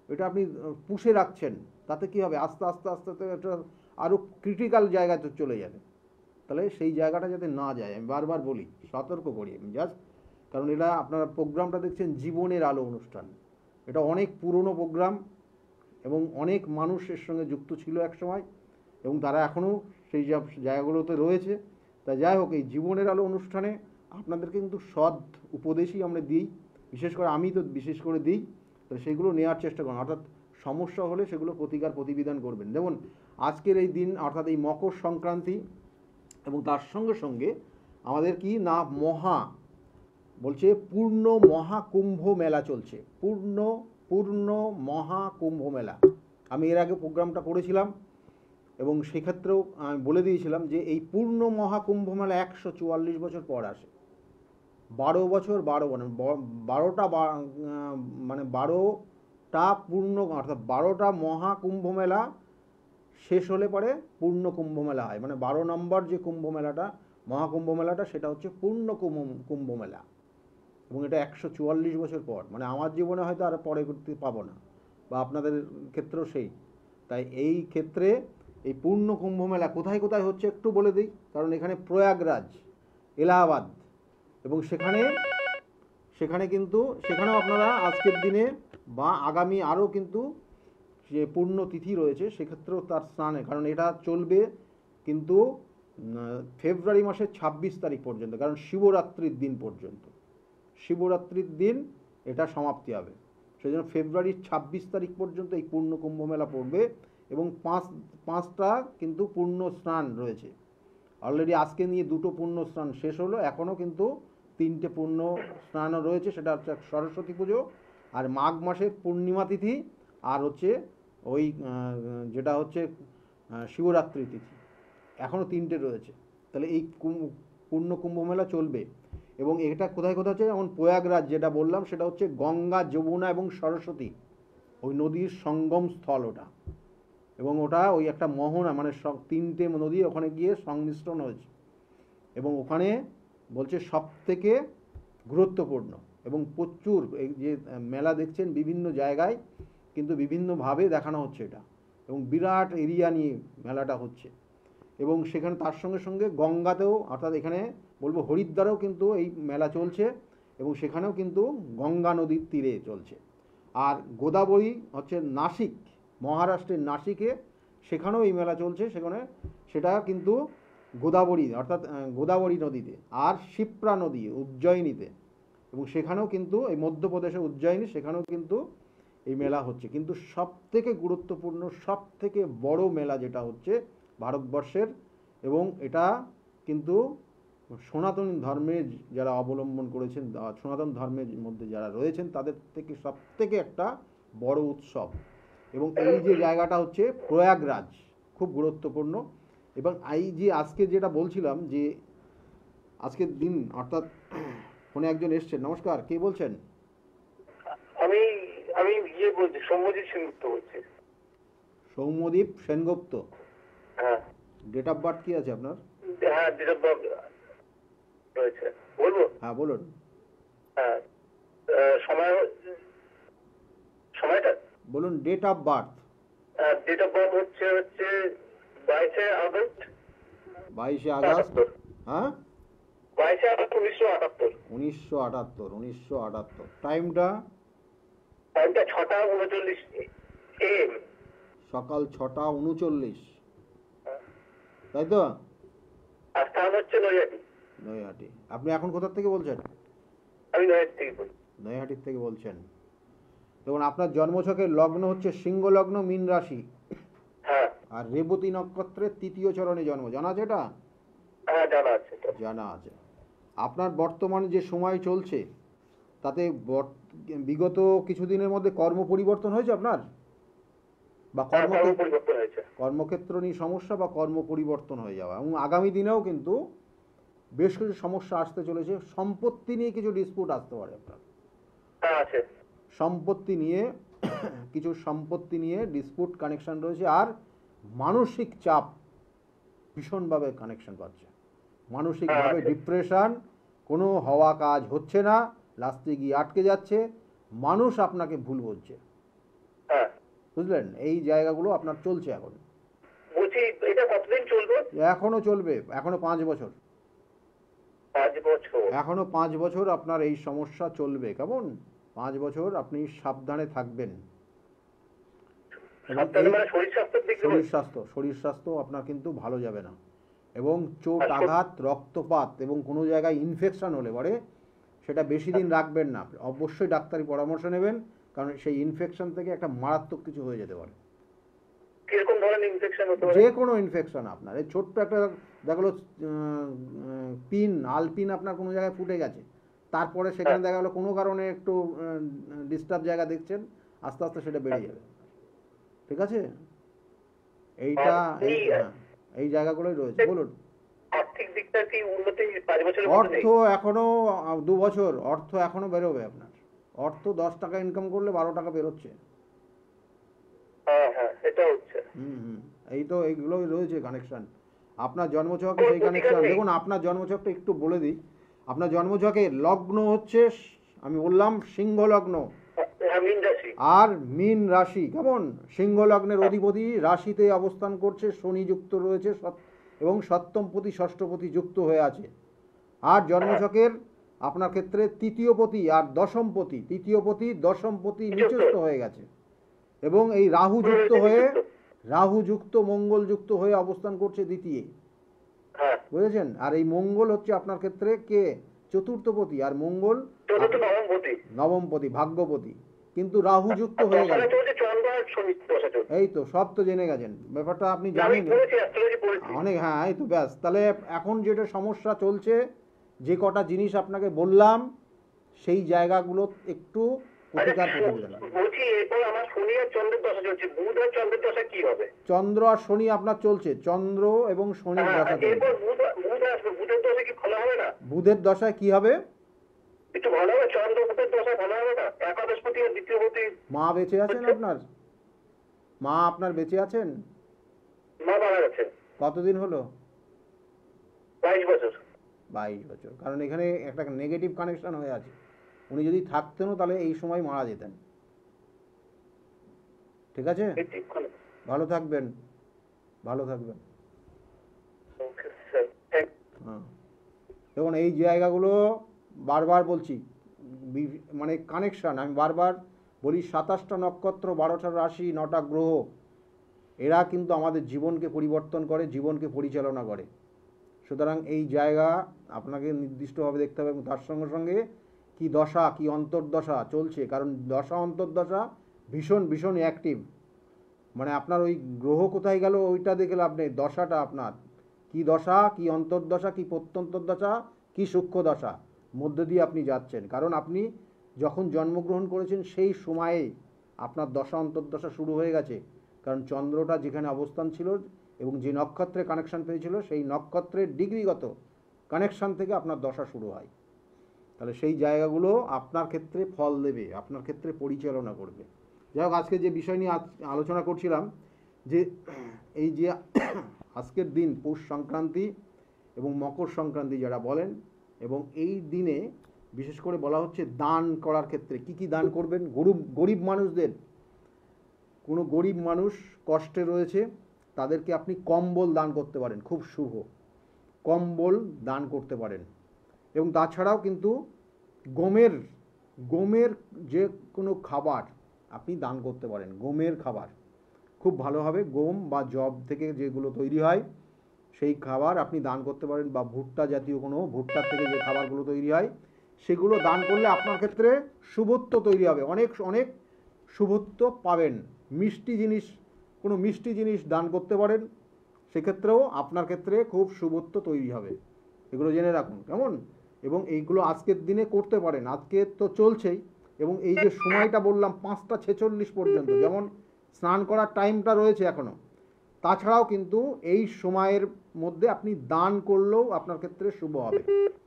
এটা আপনি পুষে রাখছেন, তাতে কি হবে, আস্তে আস্তে আস্তে আস্তে এটা আরও ক্রিটিক্যাল জায়গাতে চলে যাবে। তাহলে সেই জায়গাটা যাতে না যায়, আমি বারবার বলি, সতর্ক করি আমি জাস্ট। কারণ এটা আপনারা প্রোগ্রামটা দেখছেন জীবনের আলো অনুষ্ঠান, এটা অনেক পুরনো প্রোগ্রাম এবং অনেক মানুষ এর সঙ্গে যুক্ত ছিল এক সময়, এবং তারা এখনও সেই জায়গাগুলোতে রয়েছে। তা যাই হোক, এই জীবনের আলো অনুষ্ঠানে আপনাদেরকে কিন্তু সৎ উপদেশই আমরা দিই, বিশেষ করে আমি তো বিশেষ করে দিই। তো সেগুলো নেওয়ার চেষ্টা করুন, অর্থাৎ সমস্যা হলে সেগুলো প্রতিবিধান করবেন। যেমন আজকের এই দিন, অর্থাৎ এই মকর সংক্রান্তি, এবং তার সঙ্গে সঙ্গে আমাদের কি না বলছে পূর্ণ মহাকুম্ভ মেলা চলছে। পূর্ণ মহাকুম্ভ মেলা। আমি এর আগে প্রোগ্রামটা করেছিলাম এবং সেক্ষেত্রেও আমি বলে দিয়েছিলাম যে এই পূর্ণ মহাকুম্ভ মেলা 144 বছর পর আসে। 12 বছর 12টা মানে 12টা পূর্ণ, অর্থাৎ 12টা মহাকুম্ভ মেলা শেষ হলে পরে পূর্ণ কুম্ভ মেলা হয়। মানে 12 নম্বর যে কুম্ভ মেলাটা, মহাকুম্ভ মেলাটা, সেটা হচ্ছে পূর্ণ কুম্ভ মেলা। এবং এটা 144 বছর পর, মানে আমার জীবনে হয়তো আর পরে করতে পাবো না, বা আপনাদের ক্ষেত্রেও সেই। তাই এই ক্ষেত্রে এই পূর্ণ কুম্ভ মেলা কোথায় কোথায় হচ্ছে একটু বলে দিই। কারণ এখানে প্রয়াগরাজ, এলাহাবাদ, এবং সেখানে কিন্তু সেখানেও আপনারা আজকের দিনে বা আগামী আরও কিন্তু যে পূর্ণ তিথি রয়েছে সেক্ষেত্রেও তার স্নানে, কারণ এটা চলবে কিন্তু ফেব্রুয়ারি মাসের 26 তারিখ পর্যন্ত, কারণ শিবরাত্রির দিন পর্যন্ত। শিবরাত্রির দিন এটা সমাপ্তি হবে। সেই জন্য ফেব্রুয়ারির 26 তারিখ পর্যন্ত এই পূর্ণ কুম্ভ মেলা পড়বে। এবং পাঁচটা কিন্তু পূর্ণ স্নান রয়েছে। অলরেডি আজকে নিয়ে 2টো পূর্ণ স্নান শেষ হলো, এখনও কিন্তু 3টে পূর্ণ স্নানও রয়েছে। সেটা হচ্ছে সরস্বতী পুজো, আর মাঘ মাসের পূর্ণিমা তিথি, আর হচ্ছে ওই যেটা হচ্ছে শিবরাত্রি তিথি। এখনও 3টে রয়েছে। তাহলে এই পূর্ণ কুম্ভ মেলা চলবে। এবং এটা কোথায় কোথায় হচ্ছে, যেমন প্রয়াগরাজ যেটা বললাম, সেটা হচ্ছে গঙ্গা, যমুনা এবং সরস্বতী, ওই নদীর সঙ্গম স্থল ওটা। এবং ওটা ওই একটা মোহনা, মানে 3টে নদী ওখানে গিয়ে সংমিশ্রণ হয়েছে। এবং ওখানে বলছে সব থেকে গুরুত্বপূর্ণ, এবং প্রচুর এই যে মেলা দেখছেন বিভিন্ন জায়গায় কিন্তু বিভিন্নভাবে দেখানো হচ্ছে এটা, এবং বিরাট এরিয়া নিয়ে মেলাটা হচ্ছে। এবং সেখানে তার সঙ্গে সঙ্গে গঙ্গাতেও, অর্থাৎ এখানে বলবো হরিদ্বারেও কিন্তু এই মেলা চলছে, এবং সেখানেও কিন্তু গঙ্গা নদীর তীরে চলছে। আর গোদাবরী হচ্ছে নাসিক, মহারাষ্ট্রের নাসিকে, সেখানেও এই মেলা চলছে। সেটা কিন্তু গোদাবরী, অর্থাৎ গোদাবরী নদীতে। আর শিপ্রা নদী উজ্জয়িনীতে, এবং সেখানেও কিন্তু এই মধ্যপ্রদেশে উজ্জয়িনী, সেখানেও কিন্তু এই মেলা হচ্ছে। কিন্তু সব থেকে গুরুত্বপূর্ণ, সব থেকে বড় মেলা যেটা হচ্ছে ভারতবর্ষের, এবং এটা কিন্তু সনাতন ধর্মের যারা অবলম্বন করেছেন, সনাতন ধর্মের মধ্যে যারা রয়েছেন, তাদের থেকে সব থেকে একটা বড় উৎসব। এবং এই যে জায়গাটা হচ্ছে প্রয়াগরাজ, খুব গুরুত্বপূর্ণ। এবং এই যে আজকে যেটা বলছিলাম যে আজকের দিন, অর্থাৎ ফোনে একজন এসছেন। নমস্কার, কে বলছেন? আমি বলছি, সৌম্যজিৎ সেনগুপ্ত বলছি। সৌম্যদীপ সেনগুপ্ত। হ্যাঁ। ডেট অফ বার্থ কি আছে আপনার? হ্যাঁ, ডেট অফ বার্থ রয়েছে, বলবো? হ্যাঁ বলুন। হ্যাঁ, সময়টা বলুন, date of birth. Date of birth হচ্ছে 22শে আগস্ট। 22শে আগস্ট। হ্যাঁ, 22শে আগস্ট 1978। 1978। টাইমটা? 6:39 AM। সকাল 6:39, তাই তো? আর স্থান হচ্ছে নৈহাটি। নৈহাটি। আপনি এখন কোথা থেকে বলছেন? আমি নৈহাটি থেকে বলছি। নৈহাটির থেকে বলছেন। দেখুন, আপনার জন্মছকের লগ্ন হচ্ছে সিংহ লগ্ন, মীন রাশি, হ্যাঁ। আর রেবতী নক্ষত্রের 3য় চরণে জন্ম। জানা আছে এটা? হ্যাঁ, জানা আছে। জানা আছে। আপনার বর্তমানে যে সময় চলছে তাতে বিগত কিছুদিনের মধ্যে কর্ম পরিবর্তন হয়েছে আপনার, বা পরিবর্তন হয়েছে, কর্মক্ষেত্র নিয়ে সমস্যা বা কর্ম পরিবর্তন হয়ে যাওয়া। এবং আগামী দিনেও কিন্তু বেশ কিছু সমস্যা আসতে চলেছে। সম্পত্তি নিয়ে কিছু ডিসপিউট আসতে পারে আপনার। হ্যাঁ, আছে। কিছু সম্পত্তি নিয়ে ডিসপিউট কানেকশন রয়েছে। আর মানসিক চাপ ভীষণভাবে কানেকশন পাচ্ছে, মানসিকভাবে ডিপ্রেশন, কোনো হওয়া কাজ হচ্ছে না, লাস্টে গিয়ে আটকে যাচ্ছে, মানুষ আপনাকে ভুল বলছে। হ্যাঁ, বুঝলেন? এই জায়গাগুলো আপনার চলছে এখন। বলছি, এটা কতদিন চলবে? এখনো চলবে, এখনো 5 বছর। 5 বছর? এখনো 5 বছর আপনার এই সমস্যা চলবে। কেমন? 5 বছর আপনি সাবধানে থাকবেন। শরীর স্বাস্থ্য আপনার কিন্তু ভালো যাবে না। এবং চোট আঘাত, রক্তপাত এবং কোনো জায়গায় ইনফেকশন হলে পরে সেটা বেশি দিন রাখবেন না, অবশ্যই ডাক্তারি পরামর্শ নেবেন, কারণ সেই ইনফেকশন থেকে একটা মারাত্মক কিছু হয়ে যেতে পারে। কিরকম ধরনের ইনফেকশন হতে পারে? যে কোনো ইনফেকশন আপনার, এই ছোট্ট একটা দেখা গেলো পিন, আলপিন আপনার কোনো জায়গায় ফুটে গেছে, তারপরে সেখানে দেখা গেলো কোনো কারণে একটু ডিস্টার্ব জায়গা দেখছেন, আস্তে আস্তে সেটা বেড়ে যাবে। ঠিক আছে, এইটা এই জায়গাগুলোই রয়েছে। বলুন। আর্থিক দিকটা কি উন্নতি 5 বছরের অর্থ এখনো 2 বছর, অর্থ এখনো বেরোবে আপনার। অর্থ 10 টাকা ইনকাম করলে 12 টাকা বেরোচ্ছে। হ্যাঁ হ্যাঁ, এটা হচ্ছে। এই তো এইগুলোই রয়েছে কানেকশন। আপনার জন্মছকে সেই কানেকশন দেখুন। আপনার জন্মছকটা একটু বলে দিই। আপনার জন্মছকে লগ্ন হচ্ছে, আমি বললাম সিংহ লগ্ন, আর মীন রাশি। কেমন? সিংহ লগ্নের অধিপতি রাশিতে অবস্থান করছে, শনি যুক্ত রয়েছে এবং সপ্তমপতি ষষ্ঠপতি যুক্ত হয়ে আছে। আর জন্মছকের আপনার ক্ষেত্রে তৃতীয়পতি আর দশমপতি, তৃতীয়পতি দশমপতি নিচস্থ হয়ে গেছে এবং এই রাহু যুক্ত মঙ্গল যুক্ত হয়ে অবস্থান করছে দ্বিতীয়। বুঝেছেন? আর এই মঙ্গল হচ্ছে আপনার ক্ষেত্রে কে? চতুর্থপতি, আর মঙ্গল নবমপতি, ভাগ্যপতি। কিন্তু রাহু যুক্ত হয়ে গেল। এই তো সব তো জেনে গেছেন ব্যাপারটা, আপনি জানেন অনেক। হ্যাঁ, এই তো ব্যাস। তাহলে এখন যেটা সমস্যা চলছে, যে কটা জিনিস আপনাকে বললাম, সেই জায়গাগুলো একটু প্রতিকার প্রতিবেদন। চন্দ্র আর শনি আপনার চলছে, চন্দ্র এবং শনির দশা চলছে। বুধের দশায় কি হবে? মা বেঁচে আছেন আপনার? মা আপনার বেঁচে আছেন? কতদিন হলো? 22 বছর। 22 বছর। কারণ এখানে একটা নেগেটিভ কানেকশন হয়ে আছে। উনি যদি থাকতেনও তাহলে এই সময় মারা যেতেন। ঠিক আছে, ভালো থাকবেন, ভালো থাকবেন। হ্যাঁ, দেখুন এই জায়গাগুলো বারবার বলছি, মানে কানেকশান আমি বারবার বলি। 27টা নক্ষত্র, 12টা রাশি, 9টা গ্রহ, এরা কিন্তু আমাদের জীবনকে পরিবর্তন করে, জীবনকে পরিচালনা করে। সুতরাং এই জায়গা আপনাকে নির্দিষ্টভাবে দেখতে হবে এবং তার সঙ্গে সঙ্গে কি দশা, কি অন্তর্দশা চলছে। কারণ দশা অন্তর্দশা ভীষণ ভীষণ অ্যাক্টিভ। মানে আপনার ওই গ্রহ কোথায় গেল ওইটা দেখে লাভ নেই, দশাটা আপনার কি দশা, কি অন্তর্দশা, কি প্রত্যন্তর্দশা, কি সূক্ষ্ম দশা মধ্যে দিয়ে আপনি যাচ্ছেন। কারণ আপনি যখন জন্মগ্রহণ করেছেন সেই সময়ে আপনার দশা অন্তর্দশা শুরু হয়ে গেছে। কারণ চন্দ্রটা যেখানে অবস্থান ছিল এবং যে নক্ষত্রে কানেকশান পেয়েছিল, সেই নক্ষত্রের ডিগ্রিগত কানেকশান থেকে আপনার দশা শুরু হয়। তাহলে সেই জায়গাগুলো আপনার ক্ষেত্রে ফল দেবে, আপনার ক্ষেত্রে পরিচালনা করবে। যাই হোক, আজকে যে বিষয় নিয়ে আলোচনা করছিলাম, যে এই যে আজকের দিন পৌষ সংক্রান্তি এবং মকর সংক্রান্তি যারা বলেন, এবং এই দিনে বিশেষ করে বলা হচ্ছে দান করার ক্ষেত্রে কি কি দান করবেন। গরিব মানুষদের, কোনো গরিব মানুষ কষ্টে রয়েছে, তাদেরকে আপনি কম্বল দান করতে পারেন, খুব শুভ কম্বল দান করতে পারেন। এবং তাছাড়াও কিন্তু গমের যে কোনো খাবার আপনি দান করতে পারেন। গমের খাবার খুব ভালো হবে, গম বা জব থেকে যেগুলো তৈরি হয় সেই খাবার আপনি দান করতে পারেন, বা ভুট্টা জাতীয় কোনো, ভুট্টার থেকে যে খাবারগুলো তৈরি হয় সেগুলো দান করলে আপনার ক্ষেত্রে শুভত্ব তৈরি হবে, অনেক অনেক শুভত্ব পাবেন। মিষ্টি জিনিস, কোনো মিষ্টি জিনিস দান করতে পারেন, সেক্ষেত্রেও আপনার ক্ষেত্রে খুব শুভত্ব তৈরি হবে। এগুলো জেনে রাখুন, কেমন? এবং এইগুলো আজকের দিনে করতে পারেন, আজকে তো চলছেই। এবং এই যে সময়টা বললাম 5টা 46 পর্যন্ত, যেমন স্নান করার টাইমটা রয়েছে এখনও, তাছাড়াও কিন্তু এই সময়ের মধ্যে আপনি দান করলেও আপনার ক্ষেত্রে শুভ হবে।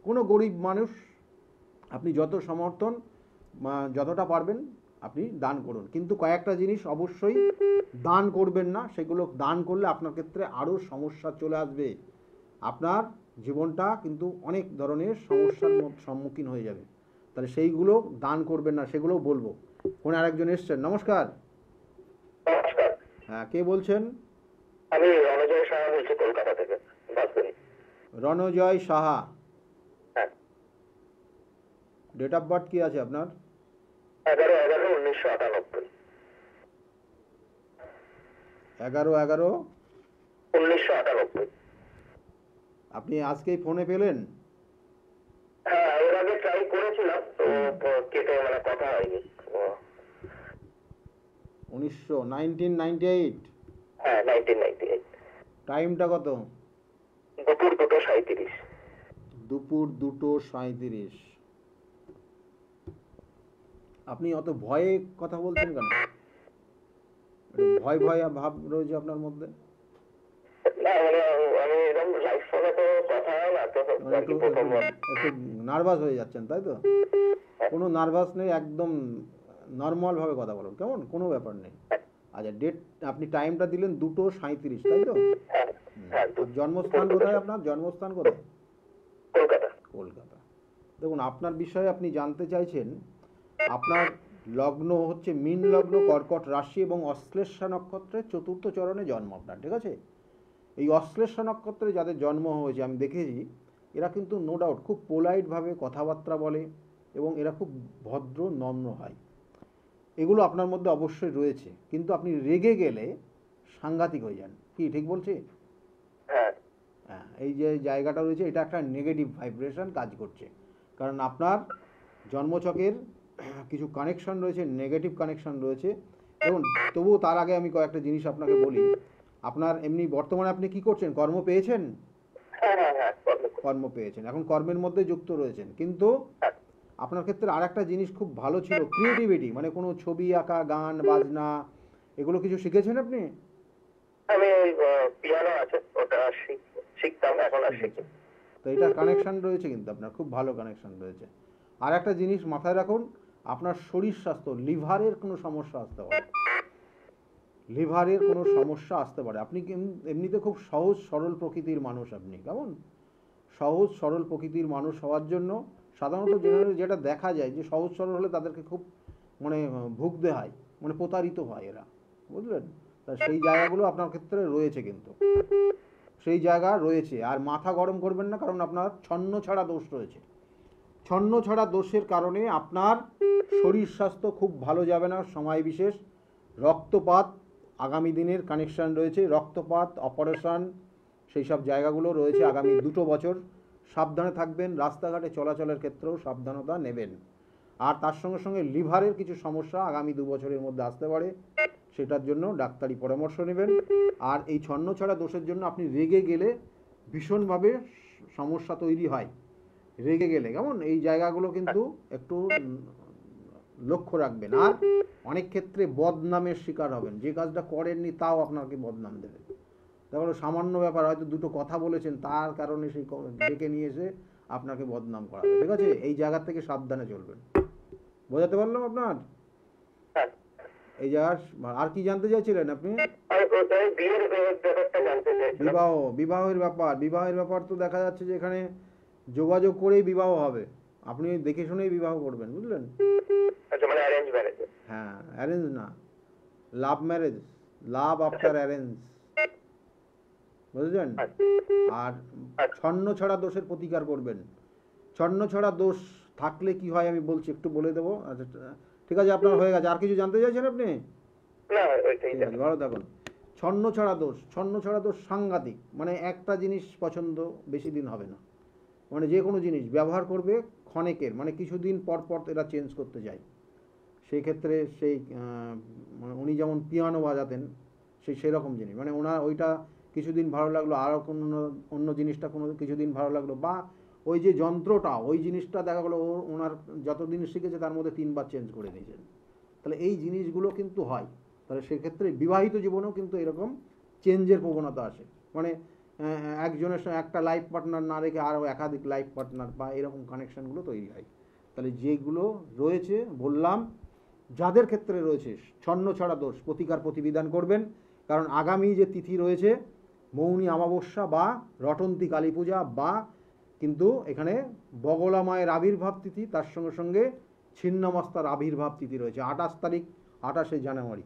কোনো গরিব মানুষ আপনি যত সমর্থন, যতটা পারবেন আপনি দান করুন, কিন্তু কয়েকটা জিনিস অবশ্যই দান করবেন না। সেগুলো দান করলে আপনার ক্ষেত্রে আরও সমস্যা চলে আসবে, আপনার জীবনটা কিন্তু অনেক ধরনের সমস্যার সম্মুখীন হয়ে যাবে। তাহলে সেইগুলো দান করবেন না, সেগুলোও বলবো। কোন আরেকজন এসছেন? নমস্কার। হ্যাঁ, কে বলছেন? আমি রণজয় সাহা বলছি, কলকাতা থেকে। রণজয় সাহা। হ্যাঁ। ডেট অফ বার্থ কি আছে আপনার? 11/11/1998। 11/11/1998। আপনি আজকেই ফোনে পেলেন? হ্যাঁ, এর আগে ট্রাই করেছিলাম তো কেটে মানে কথা হয়নি। 1998। হ্যাঁ, 1998। টাইমটা কত? দুপুর 2:37। দুপুর 2:37। আপনি অত ভয়ে কথা বলছেন কেন? একটু ভয় ভয় ভাব রয়েছে আপনার মধ্যে। না মানে আমি এরকম লাইভ ফোনে তো কথা হয় না, তো মানে আর কি প্রথমবার। একটু নার্ভাস হয়ে যাচ্ছেন তাই তো? কোনো নার্ভাস নেই, একদম নর্মাল ভাবে কথা বলুন, কেমন? কোনো ব্যাপার নেই। আচ্ছা, ডেট আপনি টাইমটা দিলেন 2:37, তাই তো? হ্যাঁ, হ্যাঁ, আর জন্মস্থান কোথায় আপনার? জন্মস্থান কোথায়? কলকাতা। কলকাতা। দেখুন, আপনার বিষয়ে আপনি জানতে চাইছেন, আপনার লগ্ন হচ্ছে মীন লগ্ন, কর্কট রাশি এবং অশ্লেষা নক্ষত্রের চতুর্থ চরণে জন্ম আপনার, ঠিক আছে? এই অশ্লেষা নক্ষত্রে যাদের জন্ম হয়েছে আমি দেখেছি, এরা কিন্তু নো ডাউট খুব পোলাইটভাবে কথাবার্তা বলে এবং এরা খুব ভদ্র নম্র হয়। এগুলো আপনার মধ্যে অবশ্যই রয়েছে, কিন্তু আপনি রেগে গেলে সাংঘাতিক হয়ে যান। কি ঠিক বলছি? হ্যাঁ, হ্যাঁ, এই যে জায়গাটা রয়েছে এটা একটা নেগেটিভ ভাইব্রেশন কাজ করছে, কারণ আপনার জন্মছকের কিছু কানেকশন রয়েছে, নেগেটিভ কানেকশন রয়েছে। দেখুন, তবুও তার আগে আমি কয়েকটা জিনিস আপনাকে বলি। আপনার এমনি বর্তমানে আপনি কি করছেন? কর্ম পেয়েছেন? হ্যাঁ, হ্যাঁ, হ্যাঁ, কর্ম পেয়েছেন, এখন কর্মের মধ্যে যুক্ত রয়েছেন, কিন্তু আপনার ক্ষেত্রে আর একটা জিনিস খুব ভালো ছিল, ক্রিয়েটিভিটি, মানে কোনো ছবি আঁকা, গান বাজনা, এগুলো কিছু শিখেছেন আপনি? আমি ওই পিয়ানো আছে, ওটা শিখতাম, এখন আর শিখি। তো এটার কানেকশন রয়েছে, কিন্তু আপনার খুব ভালো কানেকশন রয়েছে। আর একটা জিনিস মাথায় রাখুন, আপনার শরীর স্বাস্থ্য, লিভারের কোনো সমস্যা আসতে পারে, লিভারের কোনো সমস্যা আসতে পারে। আপনি এমনিতে খুব সহজ সরল প্রকৃতির মানুষ, আপনি কেমন সহজ সরল প্রকৃতির মানুষ হওয়ার জন্য সাধারণত জেনারেল যেটা দেখা যায় যে সহজ সরল হলে তাদেরকে খুব মানে ভুগতে হয়, মানে প্রতারিত হয় এরা, বুঝলেন? তা সেই জায়গাগুলো আপনার ক্ষেত্রে রয়েছে, কিন্তু সেই জায়গা রয়েছে। আর মাথা গরম করবেন না, কারণ আপনার ছন্ন ছাড়া দোষ রয়েছে। ছন্ন ছাড়া দোষের কারণে আপনার শরীর স্বাস্থ্য খুব ভালো যাবে না সময় বিশেষ। রক্তপাত আগামী দিনের কানেকশান রয়েছে, রক্তপাত, অপারেশন, সেই সব জায়গাগুলো রয়েছে আগামী 2 বছর। সাবধানে থাকবেন, রাস্তাঘাটে চলাচলের ক্ষেত্রেও সাবধানতা নেবেন। আর তার সঙ্গে সঙ্গে লিভারের কিছু সমস্যা আগামী 2 বছরের মধ্যে আসতে পারে, সেটার জন্য ডাক্তারি পরামর্শ নেবেন। আর এই ছন্ন ছাড়া দোষের জন্য আপনি রেগে গেলে ভীষণভাবে সমস্যা তৈরি হয়, রেগে গেলে কেমন, এই জায়গাগুলো কিন্তু একটু লক্ষ্য রাখবেন। আর অনেক ক্ষেত্রে বদনামের শিকার হবেন, যে কাজটা করেননি তাও আপনাকে বদনাম দেবে। তাহলে সামান্য ব্যাপার, হয়তো দুটো কথা বলেছেন তার কারণে সেই ডেকে নিয়ে এসে আপনাকে বদনাম করাবে, ঠিক আছে? এই জায়গা থেকে সাবধানে চলবেন। বোঝাতে পারলাম আপনার? এই জায়গার আর কি জানতে চাইছিলেন আপনি? বিবাহ, বিবাহের ব্যাপার তো দেখা যাচ্ছে যে এখানে যোগাযোগ করেই বিবাহ হবে, আপনি দেখে শুনেই বিবাহ করবেন, বুঝলেন? আচ্ছা, মানে অ্যারেঞ্জ ম্যারেজ? হ্যাঁ, অ্যারেঞ্জ না, লাভ ম্যারেজ, লাভ আফটার অ্যারেঞ্জ, বুঝলেন? আর ছন্ন ছাড়া দোষের প্রতিকার করবেন। ছন্ন ছাড়া দোষ থাকলে কি হয় আমি বলছি, একটু বলে দেবো। আচ্ছা, ঠিক আছে, আপনার হয়ে গেছে। আর কিছু জানতে চাইছেন আপনি? না, ওইটাই। ঠিক আছে, ভালো থাকুন। ছন্ন ছাড়া দোষ, ছন্ন ছাড়া দোষ সাংঘাতিক, মানে একটা জিনিস পছন্দ বেশি দিন হবে না, মানে যে কোনো জিনিস ব্যবহার করবে ক্ষণেকের, মানে কিছুদিন পর পর এরা চেঞ্জ করতে যায়। সেই ক্ষেত্রে সেই মানে উনি যেমন পিয়ানো বাজাতেন, সেরকম জিনিস, মানে ওনার ওইটা কিছুদিন ভালো লাগলো, আরও কোনো অন্য জিনিসটা কোনো কিছুদিন ভালো লাগলো, বা ওই যে যন্ত্রটা, ওই জিনিসটা দেখা গেলো ওনার যতদিন শিখেছে তার মধ্যে 3বার চেঞ্জ করে দিয়েছেন। তাহলে এই জিনিসগুলো কিন্তু হয়। তাহলে সেক্ষেত্রে বিবাহিত জীবনেও কিন্তু এরকম চেঞ্জের প্রবণতা আসে, মানে একজনের সঙ্গে একটা লাইফ পার্টনার না রেখে আরও একাধিক লাইফ পার্টনার বা এরকম কানেকশানগুলো তৈরি হয়। তাহলে যেগুলো রয়েছে বললাম, যাদের ক্ষেত্রে রয়েছে ছন্ন ছাড়া দোষ, প্রতিকার প্রতিবিধান করবেন। কারণ আগামী যে তিথি রয়েছে মৌনী অমাবস্যা বা রটন্তী কালী পূজা, বা কিন্তু এখানে বগলা মায়ের আবির্ভাব তিথি, তার সঙ্গে সঙ্গে ছিন্নমস্তার আবির্ভাব তিথি রয়েছে 28 তারিখ, 28শে জানুয়ারি।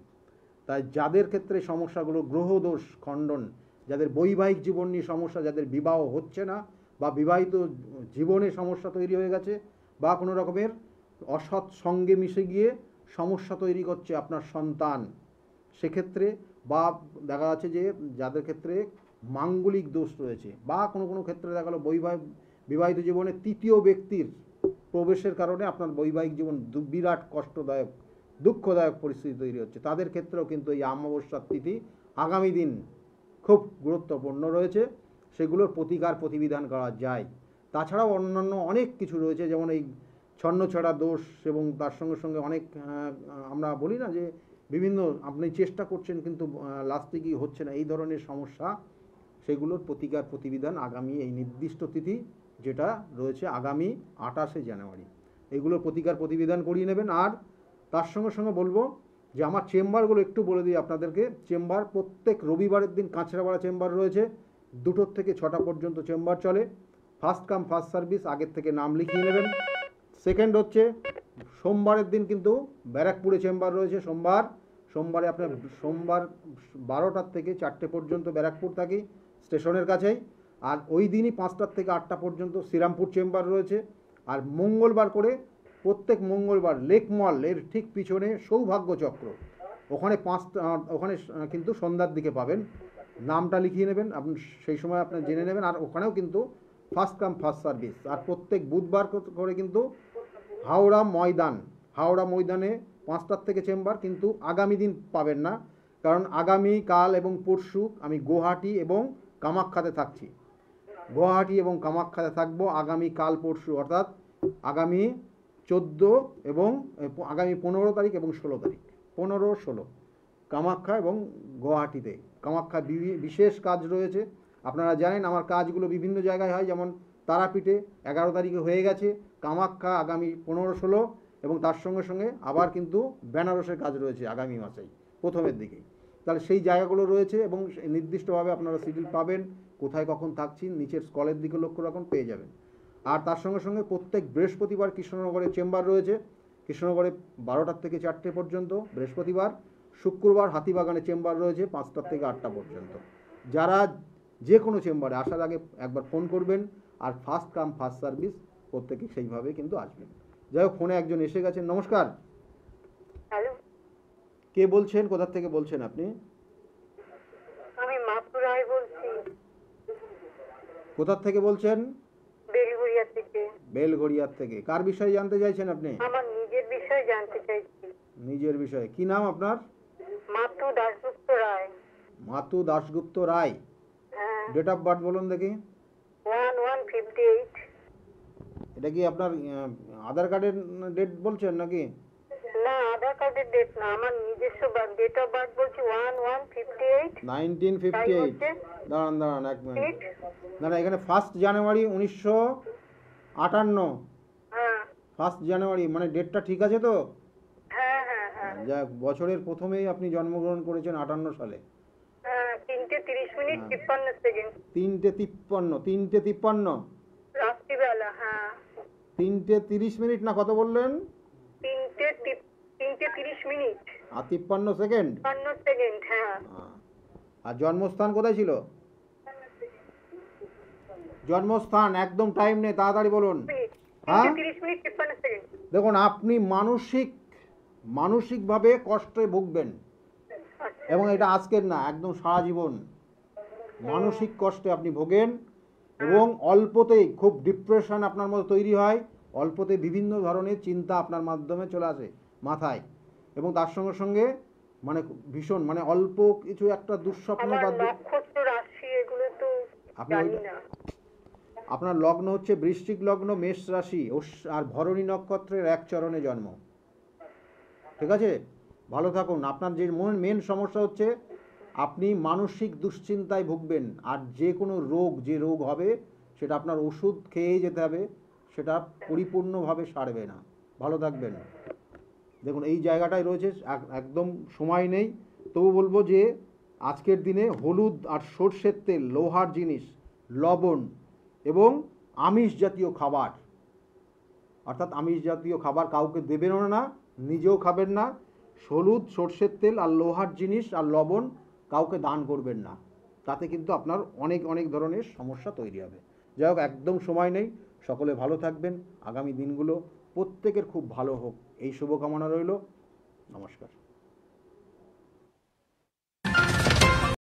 তাই যাদের ক্ষেত্রে সমস্যাগুলো, গ্রহদোষ খণ্ডন, যাদের বৈবাহিক জীবন নিয়ে সমস্যা, যাদের বিবাহ হচ্ছে না বা বিবাহিত জীবনে সমস্যা তৈরি হয়ে গেছে, বা কোনো রকমের অসৎ সঙ্গে মিশে গিয়ে সমস্যা তৈরি করছে আপনার সন্তান, সেক্ষেত্রে, বা দেখা যাচ্ছে যে যাদের ক্ষেত্রে মাঙ্গলিক দোষ রয়েছে, বা কোনো কোনো ক্ষেত্রে দেখা গেলো বিবাহিত জীবনে তৃতীয় ব্যক্তির প্রবেশের কারণে আপনার বৈবাহিক জীবন বিরাট কষ্টদায়ক দুঃখদায়ক পরিস্থিতি তৈরি হচ্ছে, তাদের ক্ষেত্রেও কিন্তু এই অমাবস্যার তিথি আগামী দিন খুব গুরুত্বপূর্ণ রয়েছে, সেগুলোর প্রতিবিধান করা যায়। তাছাড়াও অন্যান্য অনেক কিছু রয়েছে, যেমন এই ছন্নছাড়া দোষ, এবং তার সঙ্গে সঙ্গে অনেক আমরা বলি না যে বিভিন্ন আপনি চেষ্টা করছেন কিন্তু লাস্টে কি হচ্ছে না, এই ধরনের সমস্যা, সেগুলোর প্রতিবিধান আগামী এই নির্দিষ্ট তিথি যেটা রয়েছে আগামী 28শে জানুয়ারি, এগুলোর প্রতিবিধান করিয়ে নেবেন। আর তার সঙ্গে সঙ্গে বলবো যে আমার চেম্বারগুলো একটু বলে দিই আপনাদেরকে। চেম্বার প্রত্যেক রবিবারের দিন কাঁচরাপাড়া চেম্বার রয়েছে, 2টো থেকে 6টা পর্যন্ত চেম্বার চলে। ফার্স্ট কাম ফার্স্ট সার্ভিস, আগের থেকে নাম লিখিয়ে নেবেন। সেকেন্ড হচ্ছে সোমবারের দিন কিন্তু ব্যারাকপুরে চেম্বার রয়েছে। সোমবারে আপনার সোমবার 12টার থেকে 4টে পর্যন্ত ব্যারাকপুর থাকি স্টেশনের কাছেই। আর ওই দিনই 5টা থেকে 8টা পর্যন্ত শ্রীরামপুর চেম্বার রয়েছে। আর মঙ্গলবার করে প্রত্যেক মঙ্গলবার লেক মল এর ঠিক পিছনে সৌভাগ্য চক্র, ওখানে ওখানে কিন্তু সন্ধ্যার দিকে পাবেন, নামটা লিখিয়ে নেবেন, আপনি সেই সময় আপনি জেনে নেবেন। আর ওখানেও কিন্তু ফার্স্ট কাম ফার্স্ট সার্ভিস। আর প্রত্যেক বুধবার করে কিন্তু হাওড়া ময়দানে 5টার থেকে চেম্বার, কিন্তু আগামী দিন পাবেন না, কারণ আগামী কাল এবং পরশু আমি গুয়াহাটি এবং কামাখ্যাতে থাকছি। থাকবো আগামী কাল পরশু, অর্থাৎ আগামী 14 এবং আগামী 15 তারিখ এবং 16 তারিখ, 15-16 কামাখ্যা এবং গুয়াহাটিতে। কামাখ্যা বিশেষ কাজ রয়েছে, আপনারা জানেন আমার কাজগুলো বিভিন্ন জায়গায় হয়, যেমন তারাপীঠে 11 তারিখে হয়ে গেছে, কামাখ্যা আগামী 15-16, এবং তার সঙ্গে সঙ্গে আবার কিন্তু বেনারসের কাজ রয়েছে আগামী মাসেই প্রথমের দিকেই। তাহলে সেই জায়গাগুলো রয়েছে, এবং নির্দিষ্টভাবে আপনারা শিডিউল পাবেন, কোথায় কখন থাকছি নিচের স্কলের দিকে লক্ষ্য রাখুন, পেয়ে যাবেন। আর তার সঙ্গে সঙ্গে প্রত্যেক বৃহস্পতিবার কৃষ্ণনগরে চেম্বার রয়েছে, কৃষ্ণনগরে 12টার থেকে 4টে পর্যন্ত বৃহস্পতিবার। শুক্রবার হাতিবাগানে চেম্বার রয়েছে 5টার থেকে 8টা পর্যন্ত। যারা যে কোনো চেম্বারে আসার আগে একবার ফোন করবেন, আর ফার্স্ট কাম ফার্স্ট সার্ভিস প্রত্যেকে সেইভাবে কিন্তু আসবেন। যাই হোক, ফোনে একজন এসে গেছেন। নমস্কার, হ্যালো, কে বলছেন, কোথা থেকে বলছেন আপনি? আমি মাতু রায় বলছি, কোথা থেকে বলছেন? বেলগুড়িয়া থেকে। বেলঘড়িয়ার থেকে। কার বিষয়ে জানতে চাইছেন আপনি? আমার নিজের বিষয়ে জানতে চাইছি। নিজের বিষয়ে। কি নাম আপনার? মাতু দাশগুপ্ত রায়। মাতু দাশগুপ্ত রায়। হ্যাঁ, ডেট অফ বার্থ বলুন দেখি। 1158। এটা কি আপনার আধার কার্ডের ডেট বলছেন নাকি? না, আধার কার্ডের ডেট না, আমার নিজস্ব ডেট অফ বার্থ বলছি 1158। 1958। দাঁড়ান এক মিনিট। না, এখানে 1 জানুয়ারি 1958। হ্যাঁ 1 জানুয়ারি মানে ডেটটা ঠিক আছে তো? হ্যাঁ হ্যাঁ হ্যাঁ যাক, বছরের প্রথমেই আপনি জন্মগ্রহণ করেছেন 58 সালে। হ্যাঁ, 3:30 মিনিট 53 সেকেন্ড 3:53 রাত্রিবেলা। হ্যাঁ, 3:30 মিনিট না কত বললেন? 3:30 মিনিট আর 53 সেকেন্ড। 53 সেকেন্ড। হ্যাঁ, আর জন্মস্থান কোথায় ছিল? জন্মস্থান একদম টাইম নেই, তাড়াতাড়ি বলুন। হ্যাঁ, 3:30 মিনিট 53 সেকেন্ড। দেখুন আপনি মানসিকভাবে কষ্টে ভুগবেন, এবং এটা আজকের না, একদম সারা জীবন মানসিক কষ্টে আপনি ভোগেন, এবং অল্পতেই খুব ডিপ্রেশন আপনার মধ্যে তৈরি হয়, অল্পতে বিভিন্ন ধরনের চিন্তা আপনার মাধ্যমে চলে আসে মাথায়, এবং তার সঙ্গে সঙ্গে মানে ভীষণ মানে অল্প কিছু একটা দুঃস্বপ্ন আমার বা নক্ষত্র রাশি এগুলো তো আপনি জানি না। আপনার লগ্ন হচ্ছে বৃশ্চিক লগ্ন, মেষ রাশি, আর ভরণী নক্ষত্রের 1 চরণে জন্ম। ঠিক আছে, ভালো থাকুন। আপনার যে মেন সমস্যা হচ্ছে আপনি মানসিক দুশ্চিন্তায় ভুগবেন, আর যে কোনো যে রোগ হবে সেটা আপনার ওষুধ খেয়ে যেতে হবে, সেটা পরিপূর্ণভাবে সারবে না। ভালো থাকবেন। দেখুন এই জায়গাটায় রয়েছে, একদম সময় নেই, তবু বলবো যে আজকের দিনে হলুদ আর সর্ষের তেল, লোহার জিনিস, লবণ এবং আমিষ জাতীয় খাবার, অর্থাৎ আমিষ জাতীয় খাবার কাউকে দেবেনও না, নিজেও খাবেন না। হলুদ, সর্ষের তেল আর লোহার জিনিস আর লবণ কাউকে দান করবেন না, তাতে কিন্তু আপনার অনেক ধরনের সমস্যা তৈরি হবে। যাই হোক, একদম সময় নেই, সকলে ভালো থাকবেন। আগামী দিনগুলো প্রত্যেকের খুব ভালো হোক, এই শুভকামনা রইল। নমস্কার।